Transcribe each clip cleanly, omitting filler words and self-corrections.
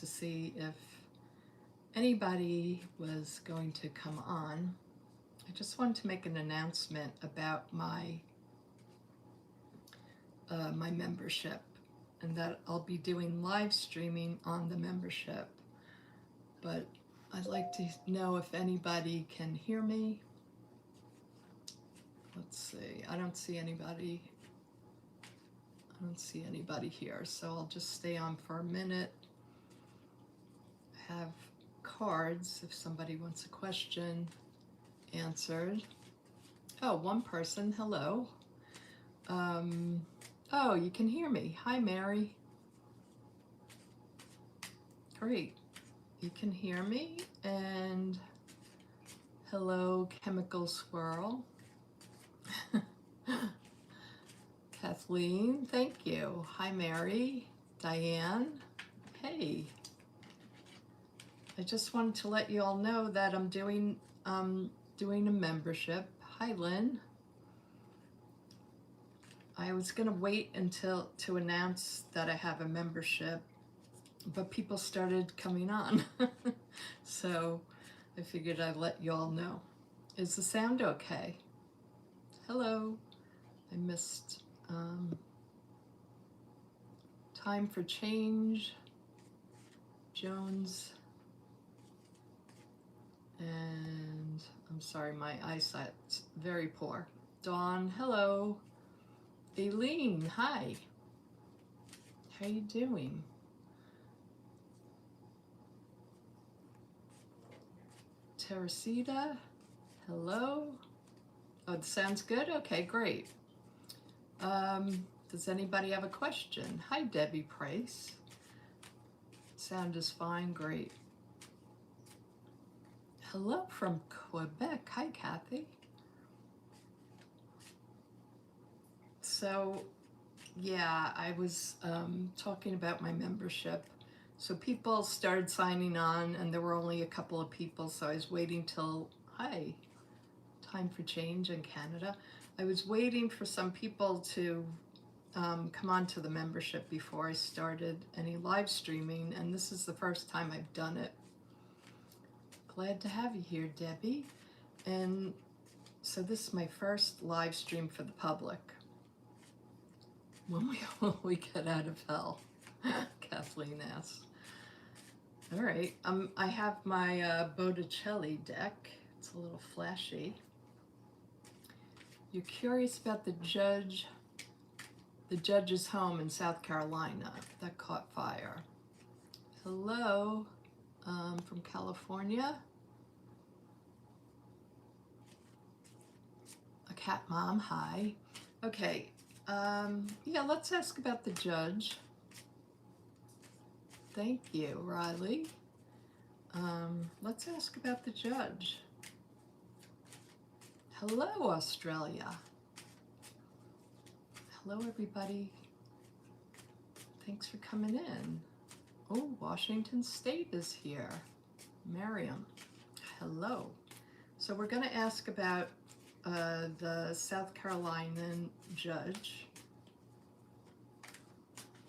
to see if anybody was going to come on. I just wanted to make an announcement about my my membership, and that I'll be doing live streaming on the membership. But I'd like to know if anybody can hear me. Let's see. I don't see anybody. I don't see anybody here, so I'll just stay on for a minute. Have cards if somebody wants a question answered. Oh, one person. Hello. Oh, you can hear me. Hi, Mary. Great. You can hear me. And hello, Chemical Swirl. Kathleen, thank you. Hi, Mary. Diane. Hey. I just wanted to let you all know that I'm doing a membership. Hi, Lynn. I was gonna wait until to announce that I have a membership, but people started coming on. So I figured I'd let you all know. Is the sound okay? Hello. I missed Time for Change, Jones, and I'm sorry, my eyesight's very poor. Dawn, hello. Aileen, hi. How you doing? Teresita, hello. Oh, it sounds good? Okay, great. Does anybody have a question? Hi, Debbie Price. Sound is fine, great. Hello from Quebec. Hi, Kathy. So, yeah, I was talking about my membership. So people started signing on, and there were only a couple of people, so I was waiting till, hi, Time for Change in Canada. I was waiting for some people to come on to the membership before I started any live streaming, and this is the first time I've done it. Glad to have you here, Debbie. And so this is my first live stream for the public. When will we get out of hell? Kathleen asks. All right, I have my Botticelli deck. It's a little flashy. You're curious about the judge's home in South Carolina that caught fire. Hello, from California. A cat mom, hi. Okay, yeah, let's ask about the judge. Thank you, Riley. Let's ask about the judge. Hello, Australia. Hello, everybody. Thanks for coming in. Oh, Washington State is here. Miriam, hello. So we're going to ask about the South Carolinian judge.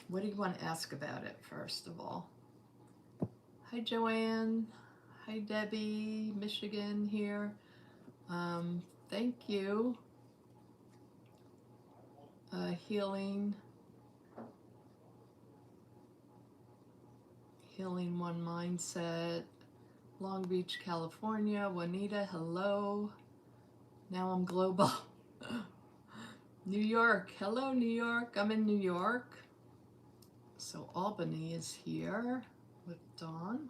What do you want to ask about it, first of all? Hi, Joanne. Hi, Debbie, Michigan here. Thank you. Healing One Mindset, Long Beach, California. Juanita, hello. Now I'm global. New York, hello, New York. I'm in New York. So Albany is here with Dawn.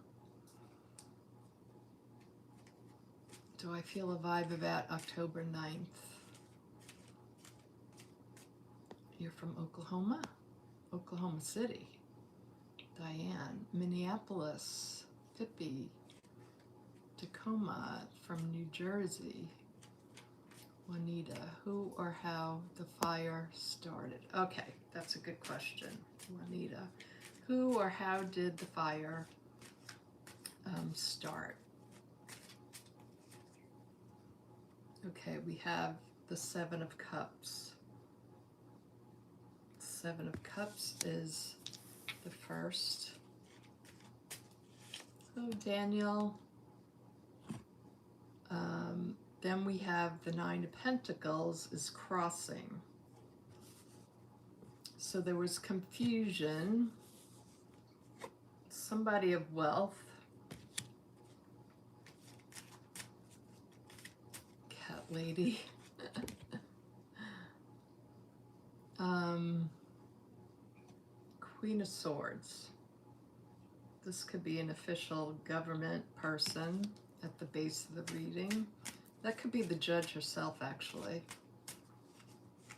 Do I feel a vibe about October 9th? You're from Oklahoma? Oklahoma City. Diane, Minneapolis, Pippi, Tacoma, from New Jersey. Juanita, who or how the fire started? Okay, that's a good question. Juanita, who or how did the fire start? Okay, we have the Seven of Cups. Seven of Cups is the first. Oh, Daniel. Then we have the Nine of Pentacles is crossing. So there was confusion. Somebody of wealth. Cat lady. Queen of Swords. This could be an official government person at the base of the reading. That could be the judge herself, actually.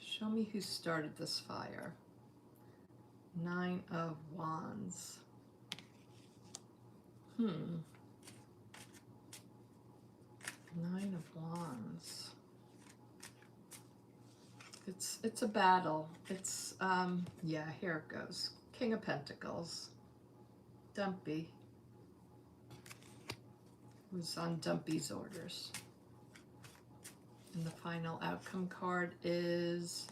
Show me who started this fire. Nine of Wands. Nine of Wands. It's a battle. It's yeah, here it goes. King of Pentacles. Dumpy. Who's on Dumpy's orders. And the final outcome card is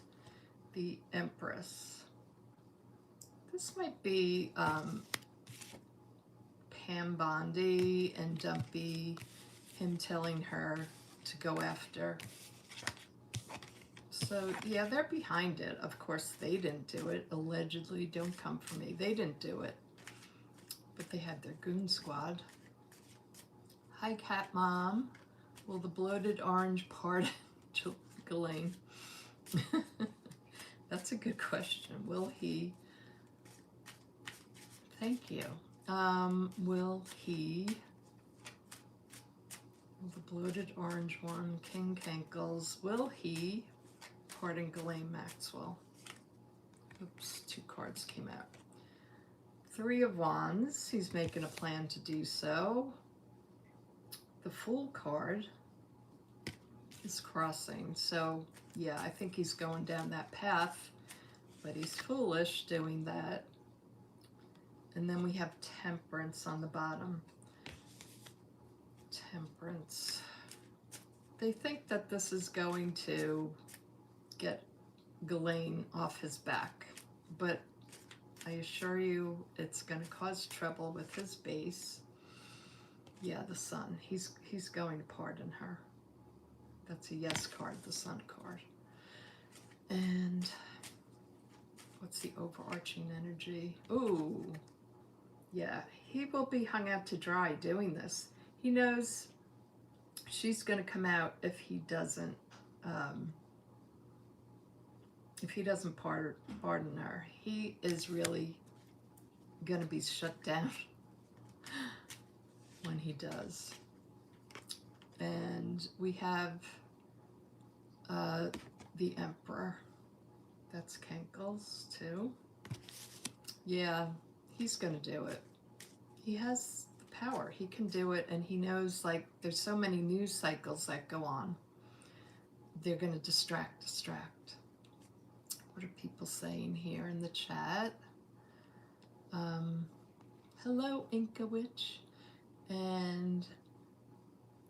the Empress. This might be Pam Bondi and Dumpy, him telling her to go after. So yeah, they're behind it. Of course, they didn't do it. Allegedly, don't come for me. They didn't do it. But they had their goon squad. Hi, Cat Mom. Will the bloated orange pardon Ghislaine? That's a good question. Will he? Thank you. Will he? Will the bloated orange one, King Cankles, will he pardon Ghislaine Maxwell? Oops, 2 cards came out. 3 of Wands, he's making a plan to do so. The Fool card is crossing, so yeah, I think he's going down that path, but he's foolish doing that. And then we have Temperance on the bottom. Temperance. They think that this is going to get Ghislaine off his back, but I assure you it's going to cause trouble with his base. Yeah, the Sun. He's going to pardon her. That's a yes card, the Sun card. And what's the overarching energy? Ooh, yeah, he will be hung out to dry doing this. He knows she's going to come out if he doesn't pardon her. He is really going to be shut down when he does. And we have the Emperor. That's Cankles too. Yeah, he's going to do it. He has the power. He can do it, and he knows, like, there's so many news cycles that go on. They're going to distract. What are people saying here in the chat? Hello, Inca Witch. And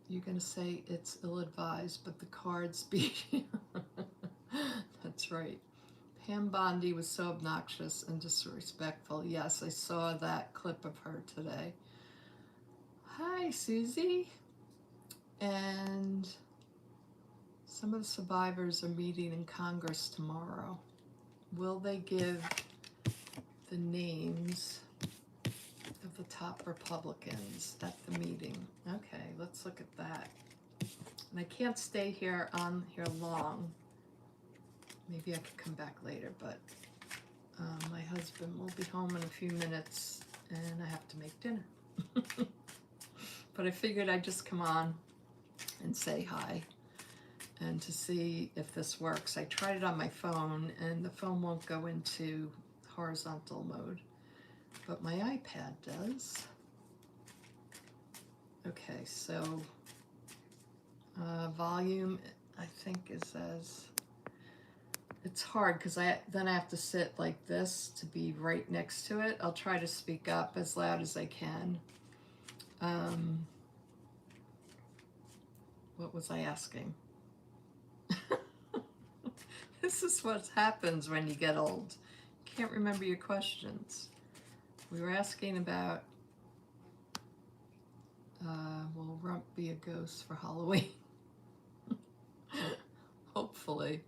you're going to say it's ill-advised, but the cards be... That's right. Pam Bondi was so obnoxious and disrespectful. Yes, I saw that clip of her today. Hi, Susie. And some of the survivors are meeting in Congress tomorrow. Will they give the names of the top Republicans at the meeting? Okay, let's look at that. And I can't stay here on here long. Maybe I could come back later, but my husband will be home in a few minutes and I have to make dinner. But I figured I'd just come on and say hi and to see if this works. I tried it on my phone and the phone won't go into horizontal mode, but my iPad does. Okay, so volume I think is as... It's hard because then I have to sit like this to be right next to it. I'll try to speak up as loud as I can. What was I asking? This is what happens when you get old. You can't remember your questions. We were asking about be a ghost for Halloween. Hopefully.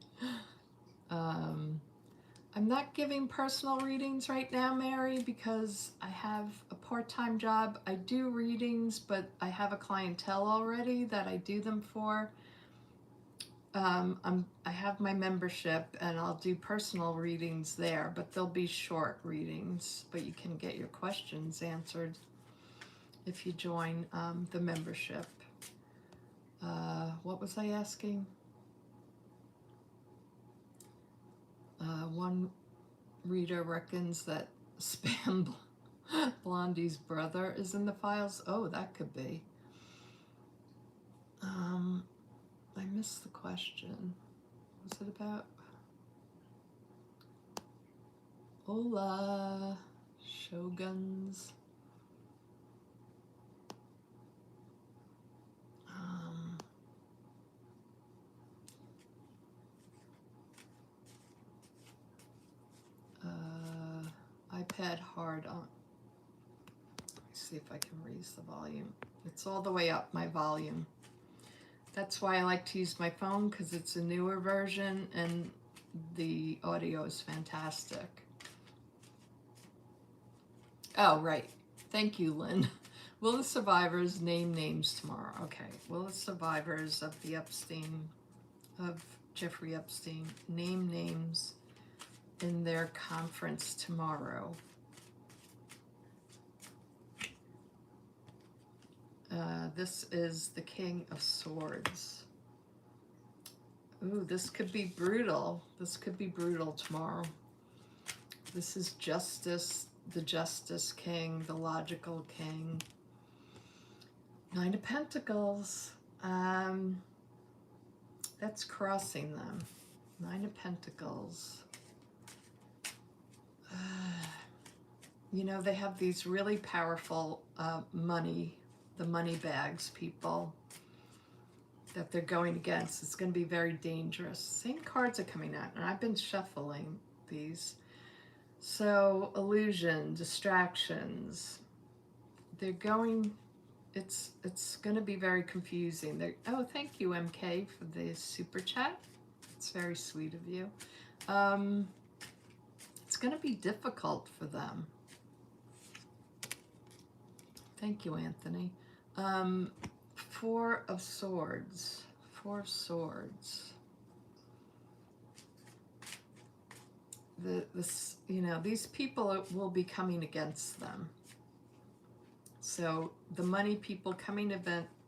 I'm not giving personal readings right now, Mary, because I have a part-time job. I do readings, but I have a clientele already that I do them for. I have my membership, and I'll do personal readings there, but they'll be short readings, but you can get your questions answered if you join the membership. What was I asking? One reader reckons that Spam Blondie's brother is in the files. Oh, that could be. I missed the question. Was it about? Hola, Shoguns. iPad hard on. Let me see if I can raise the volume. It's all the way up, my volume. That's why I like to use my phone, because it's a newer version and the audio is fantastic. Oh, right. Thank you, Lynn. Will the survivors name names tomorrow? Okay. Will the survivors of Jeffrey Epstein name names in their conference tomorrow? This is the King of Swords. Ooh, this could be brutal. This could be brutal tomorrow. This is Justice, the Justice King, the Logical King. Nine of Pentacles. That's crossing them. Nine of Pentacles. You know, they have these really powerful the money bags people that they're going against. It's going to be very dangerous. Same cards are coming out, and I've been shuffling these. So, illusion, distractions. They're going, it's going to be very confusing. Oh, thank you, MK, for the super chat. It's very sweet of you. It's going to be difficult for them. Thank you, Anthony. Four of Swords. Four of Swords. These people will be coming against them. So the money people coming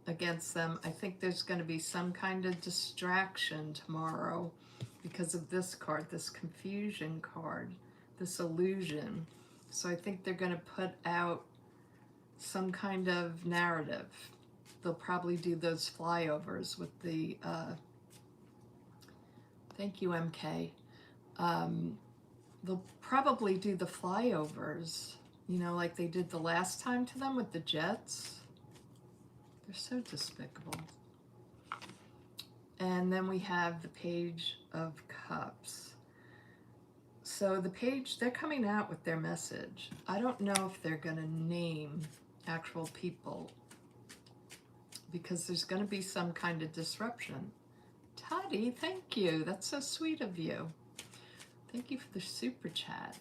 against them, I think there's going to be some kind of distraction tomorrow because of this card, this confusion card, this illusion. So I think they're going to put out some kind of narrative. They'll probably do those flyovers with the, thank you, MK. They'll probably do the flyovers, like they did the last time to them with the jets. They're so despicable. And then we have the Page of Cups. So the page, they're coming out with their message. I don't know if they're going to name actual people because there's going to be some kind of disruption. Toddy, thank you. That's so sweet of you. Thank you for the super chat.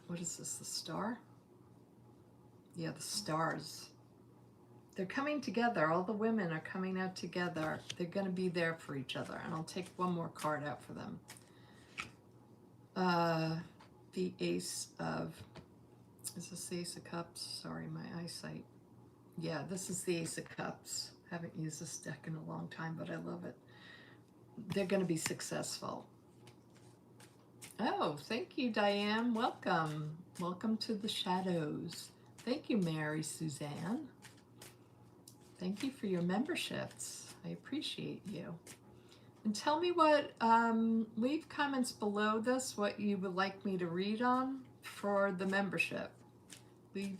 What is this, the star? Yeah, the stars. They're coming together. All the women are coming out together. They're going to be there for each other. And I'll take one more card out for them. The Ace of... Is this the Ace of Cups? Sorry, my eyesight. Yeah, this is the Ace of Cups. Haven't used this deck in a long time, but I love it. They're going to be successful. Oh, thank you, Diane. Welcome. Welcome to the shadows. Thank you, Mary Suzanne. Thank you for your memberships. I appreciate you. And tell me what, leave comments below this, what you would like me to read on for the membership. You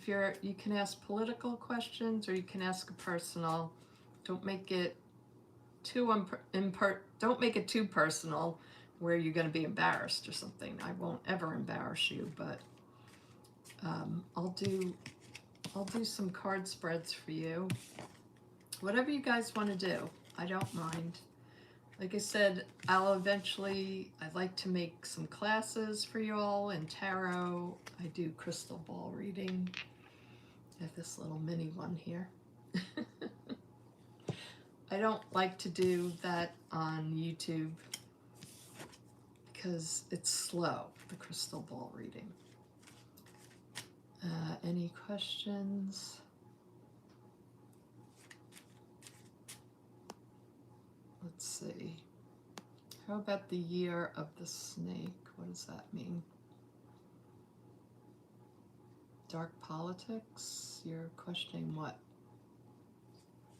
can ask political questions or you can ask a personal. Don't make it too don't make it too personal where you're going to be embarrassed or something. I won't ever embarrass you, but I'll I'll do some card spreads for you. Whatever you guys want to do, I don't mind. Like I said, I'd like to make some classes for you all in tarot. I do crystal ball reading. I have this little mini one here. I don't like to do that on YouTube because it's slow, the crystal ball reading. Any questions? Let's see. How about the year of the snake? What does that mean? Dark politics? You're questioning what?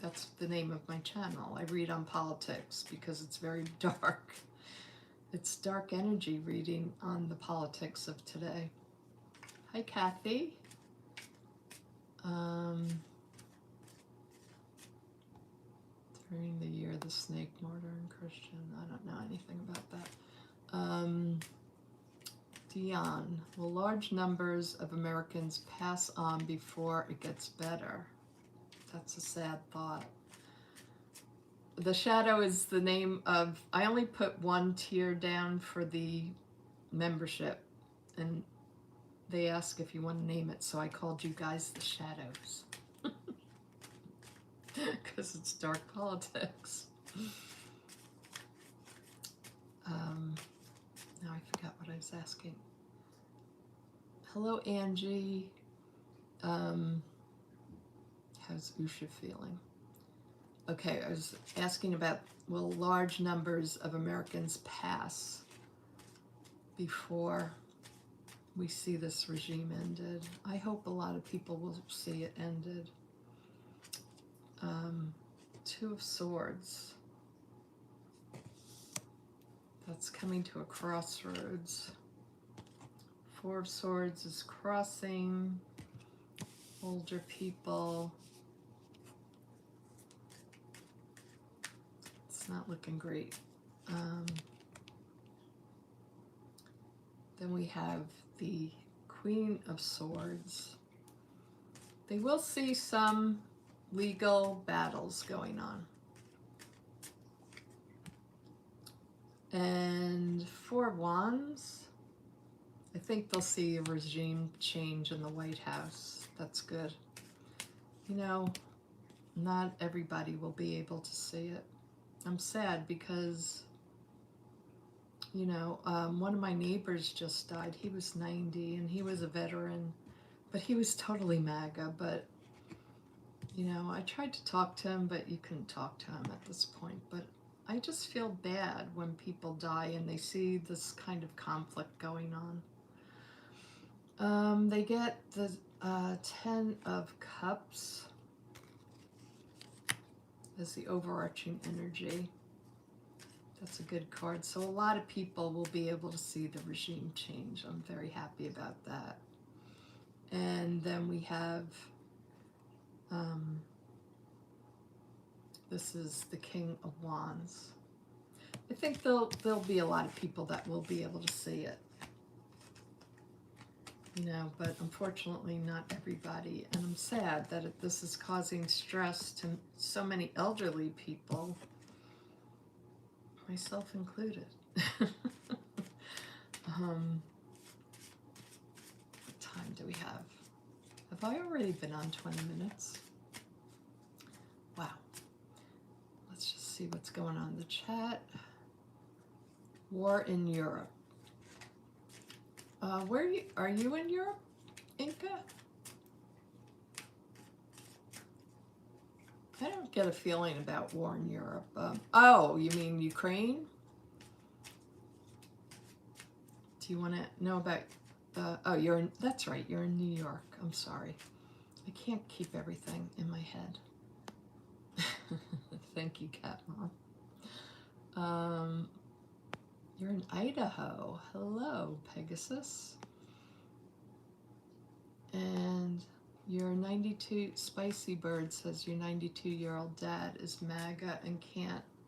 That's the name of my channel. I read on politics because it's very dark. It's dark energy reading on the politics of today. Hi, Kathy. During the year of the snake, martyr and Christian. I don't know anything about that. Dion, will large numbers of Americans pass on before it gets better? That's a sad thought. The shadow is the name of, I only put one tier down for the membership, and they ask if you want to name it, so I called you guys the Shadows. Because it's dark politics. Now I forgot what I was asking. Hello, Angie. How's Usha feeling? Okay, I was asking about, will large numbers of Americans pass before we see this regime ended? I hope a lot of people will see it ended. Two of Swords. That's coming to a crossroads. Four of Swords is crossing. Older people. It's not looking great. Then we have the Queen of Swords. They will see some legal battles going on. And Four of Wands. I think they'll see a regime change in the White House. That's good. You know, not everybody will be able to see it. I'm sad because, you know, one of my neighbors just died. He was 90 and he was a veteran, but he was totally MAGA. But, you know, I tried to talk to him, but you couldn't talk to him at this point. But I just feel bad when people die and they see this kind of conflict going on. They get the 10 of Cups as the overarching energy. That's a good card. So a lot of people will be able to see the regime change. I'm very happy about that. And then we have, this is the King of Wands. I think there'll be a lot of people that will be able to see it. You know, but unfortunately not everybody. And I'm sad that this is causing stress to so many elderly people, myself included. What time do we have? Have I already been on 20 minutes? Wow. Let's just see what's going on in the chat. War in Europe. Where are you in Europe, Inca? I don't get a feeling about war in Europe. Oh, you mean Ukraine? Do you want to know about? Oh, you're in. That's right. You're in New York. I'm sorry. I can't keep everything in my head. Thank you, Cat Mom. You're in Idaho. Hello, Pegasus. And your 92, Spicy Bird says your 92-year-old dad is MAGA and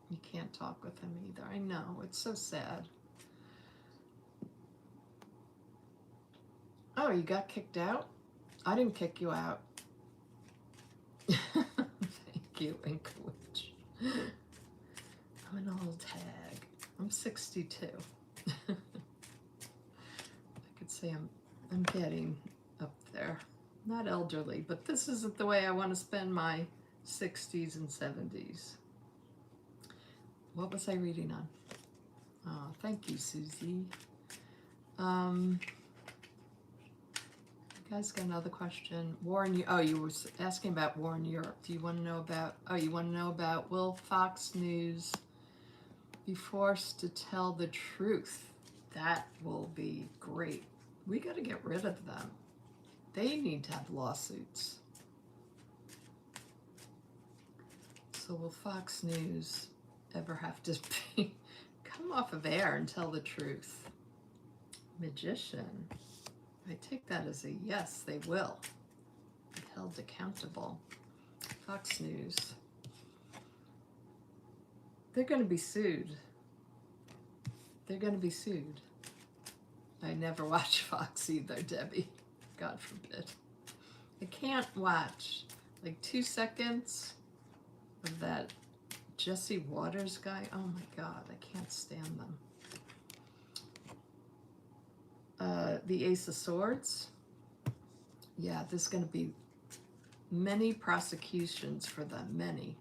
you can't talk with him either. I know, it's so sad. Oh, you got kicked out? I didn't kick you out. Thank you, Inkawitch. I'm an old tag. I'm 62. I could say I'm getting up there. Not elderly, but this isn't the way I want to spend my 60s and 70s. What was I reading on? Oh, thank you, Susie. You guys got another question? War in you were asking about war in Europe. Do you want to know about? Oh, you want to know about will Fox News be forced to tell the truth? That will be great. We got to get rid of them. They need to have lawsuits. So will Fox News ever have to come off of air and tell the truth? Magician. I take that as a yes, they will be held accountable. Fox News. They're going to be sued. They're going to be sued. I never watch Fox either, Debbie. God forbid. I can't watch like 2 seconds of that Jesse Waters guy. Oh my God, I can't stand them. The Ace of Swords. Yeah, there's going to be many prosecutions for them, many.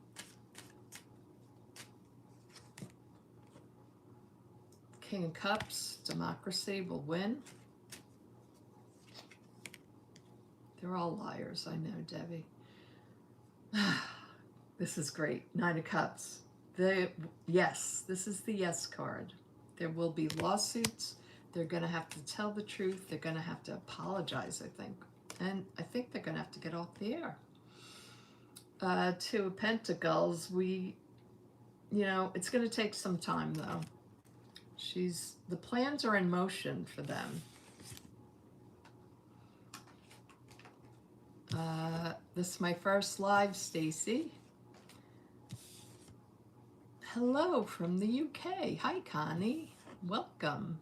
King of Cups, democracy will win. They're all liars, I know, Debbie. This is great. 9 of Cups. Yes, this is the yes card. There will be lawsuits. They're going to have to tell the truth. They're going to have to apologize, I think. And I think they're going to have to get off the air. 2 of Pentacles. It's going to take some time, though. The plans are in motion for them. This is my first live, Stacy. Hello from the UK. Hi, Connie. Welcome.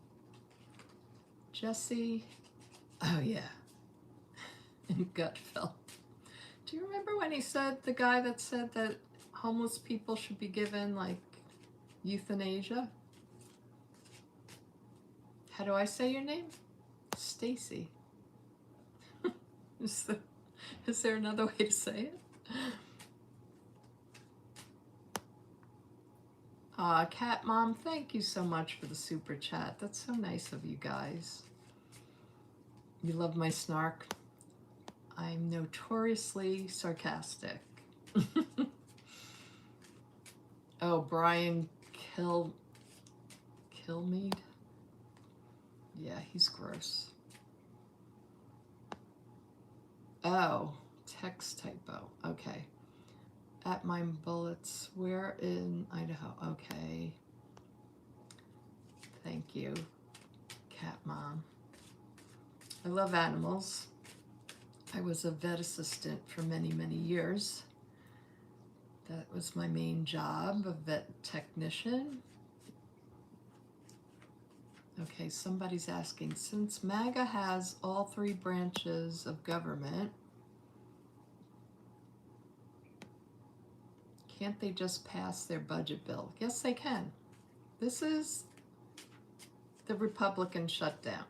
Jesse. Oh, yeah. And Gutfeld. Do you remember when he said, the guy that said that homeless people should be given, like, euthanasia? How do I say your name? Stacy. Is there another way to say it? Cat Mom, thank you so much for the super chat. That's so nice of you guys. You love my snark. I'm notoriously sarcastic. Oh, Brian Kilmeade? Yeah, he's gross. Oh, text typo. Okay. At Mine Bullets. We're in Idaho. Okay. Thank you, Cat Mom. I love animals. I was a vet assistant for many, many years. That was my main job, a vet technician. Okay, somebody's asking, since MAGA has all 3 branches of government, can't they just pass their budget bill? Yes, they can. This is the Republican shutdown.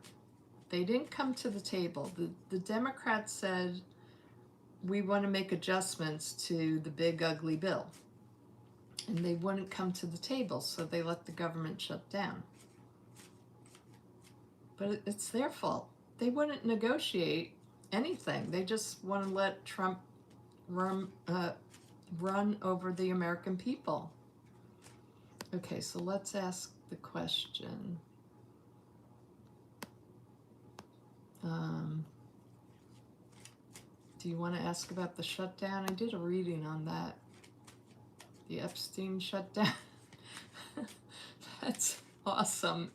They didn't come to the table. The Democrats said, we want to make adjustments to the big ugly bill. And they wouldn't come to the table, so they let the government shut down. But it's their fault. They wouldn't negotiate anything. They just want to let Trump run over the American people. Okay, so let's ask the question. Do you want to ask about the shutdown? I did a reading on that. The Epstein shutdown. That's awesome.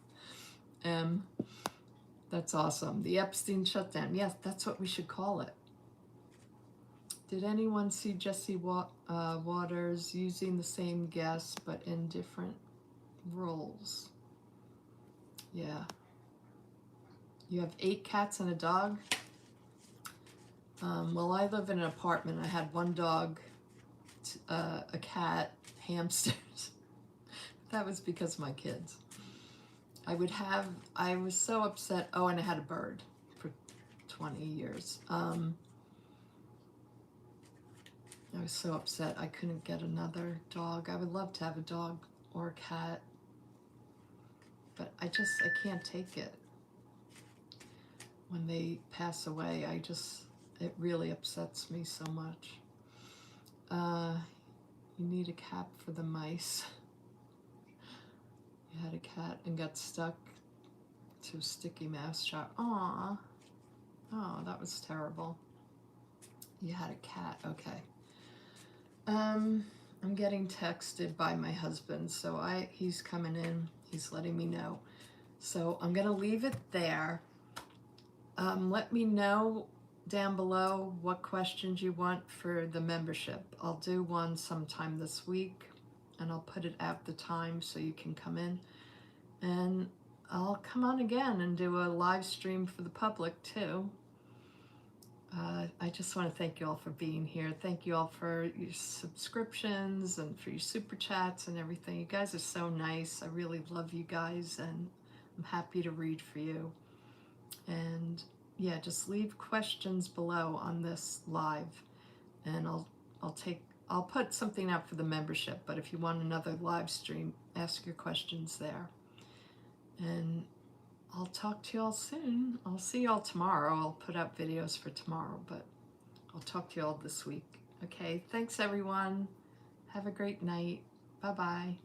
That's awesome. The Epstein shutdown. Yes, that's what we should call it. Did anyone see Jesse Waters using the same guest but in different roles? Yeah. You have 8 cats and a dog? Well, I live in an apartment. I had one dog, a cat, hamsters. That was because of my kids. I was so upset. Oh, and I had a bird for 20 years. I was so upset I couldn't get another dog. I would love to have a dog or a cat, but I can't take it. When they pass away, it really upsets me so much. You need a cap for the mice. You had a cat and got stuck to a sticky mouse trap. Aw. Oh, that was terrible. You had a cat, okay. I'm getting texted by my husband, so he's coming in. He's letting me know. So I'm gonna leave it there. Let me know down below what questions you want for the membership. I'll do one sometime this week, and I'll put it at the time so you can come in. And I'll come on again and do a live stream for the public too. I just want to thank you all for being here. Thank you all for your subscriptions and for your super chats and everything. You guys are so nice. I really love you guys, and I'm happy to read for you. And yeah, just leave questions below on this live, and I'll put something out for the membership. But if you want another live stream, ask your questions there. And I'll talk to you all soon. I'll see you all tomorrow. I'll put out videos for tomorrow, but I'll talk to you all this week. Okay, thanks everyone. Have a great night. Bye-bye.